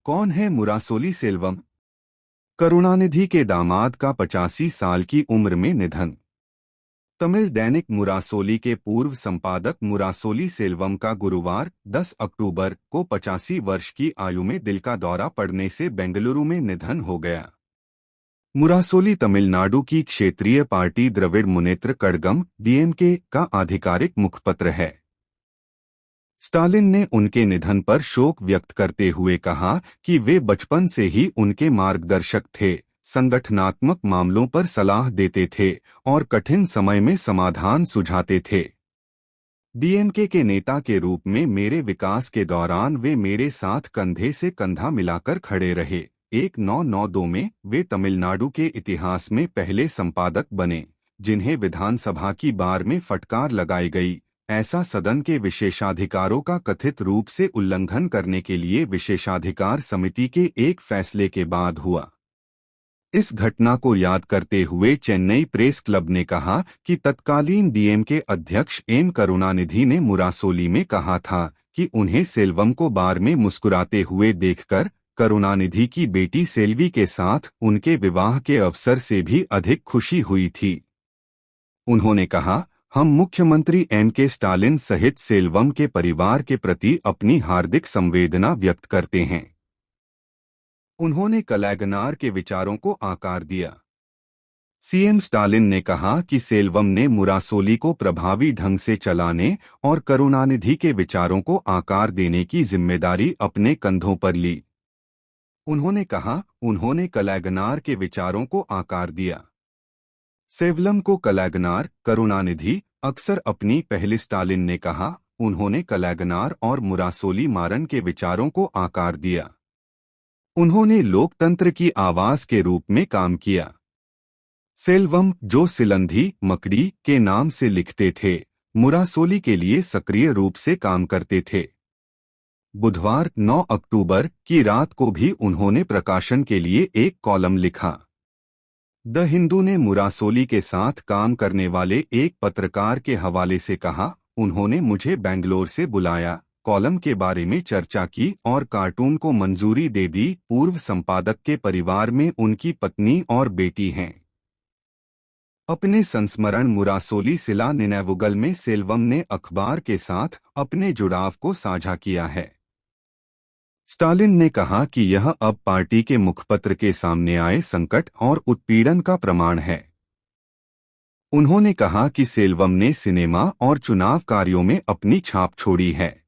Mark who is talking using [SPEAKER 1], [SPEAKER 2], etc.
[SPEAKER 1] कौन है मुरासोली सेल्वम? करुणानिधि के दामाद का 85 साल की उम्र में निधन। तमिल दैनिक मुरासोली के पूर्व संपादक मुरासोली सेल्वम का गुरुवार 10 अक्टूबर को 85 वर्ष की आयु में दिल का दौरा पड़ने से बेंगलुरु में निधन हो गया। मुरासोली तमिलनाडु की क्षेत्रीय पार्टी द्रविड़ मुनेत्र कड़गम डीएमके का आधिकारिक मुखपत्र है। स्टालिन ने उनके निधन पर शोक व्यक्त करते हुए कहा कि वे बचपन से ही उनके मार्गदर्शक थे, संगठनात्मक मामलों पर सलाह देते थे और कठिन समय में समाधान सुझाते थे। डीएमके के नेता के रूप में मेरे विकास के दौरान वे मेरे साथ कंधे से कंधा मिलाकर खड़े रहे। 1992 में वे तमिलनाडु के इतिहास में पहले संपादक बने जिन्हें विधानसभा की बार में फटकार लगाई गई। ऐसा सदन के विशेषाधिकारों का कथित रूप से उल्लंघन करने के लिए विशेषाधिकार समिति के एक फैसले के बाद हुआ। इस घटना को याद करते हुए चेन्नई प्रेस क्लब ने कहा कि तत्कालीन डीएमके अध्यक्ष एम करुणानिधि ने मुरासोली में कहा था कि उन्हें सेल्वम को बार में मुस्कुराते हुए देखकर करुणानिधि की बेटी सेल्वी के साथ उनके विवाह के अवसर से भी अधिक खुशी हुई थी। उन्होंने कहा, हम मुख्यमंत्री एम.के. स्टालिन सहित सेल्वम के परिवार के प्रति अपनी हार्दिक संवेदना व्यक्त करते हैं। उन्होंने कलैगनार के विचारों को आकार दिया। सीएम स्टालिन ने कहा कि सेल्वम ने मुरासोली को प्रभावी ढंग से चलाने और करुणानिधि के विचारों को आकार देने की जिम्मेदारी अपने कंधों पर ली। उन्होंने कहा, उन्होंने कलैगनार के विचारों को आकार दिया। सेल्वम को कलैगनार, करुणानिधि अक्सर अपनी पहली स्टालिन ने कहा, उन्होंने कलैगनार और मुरासोली मारन के विचारों को आकार दिया। उन्होंने लोकतंत्र की आवाज के रूप में काम किया। सेल्वम, जो सिलंधी मकड़ी के नाम से लिखते थे, मुरासोली के लिए सक्रिय रूप से काम करते थे। बुधवार 9 अक्टूबर की रात को भी उन्होंने प्रकाशन के लिए एक कॉलम लिखा। द हिंदू ने मुरासोली के साथ काम करने वाले एक पत्रकार के हवाले से कहा, उन्होंने मुझे बेंगलोर से बुलाया, कॉलम के बारे में चर्चा की और कार्टून को मंजूरी दे दी। पूर्व संपादक के परिवार में उनकी पत्नी और बेटी हैं। अपने संस्मरण मुरासोली सिला निनेवुगल में सेल्वम ने अखबार के साथ अपने जुड़ाव को साझा किया है। स्टालिन ने कहा कि यह अब पार्टी के मुखपत्र के सामने आए संकट और उत्पीड़न का प्रमाण है। उन्होंने कहा कि सेल्वम ने सिनेमा और चुनाव कार्यों में अपनी छाप छोड़ी है।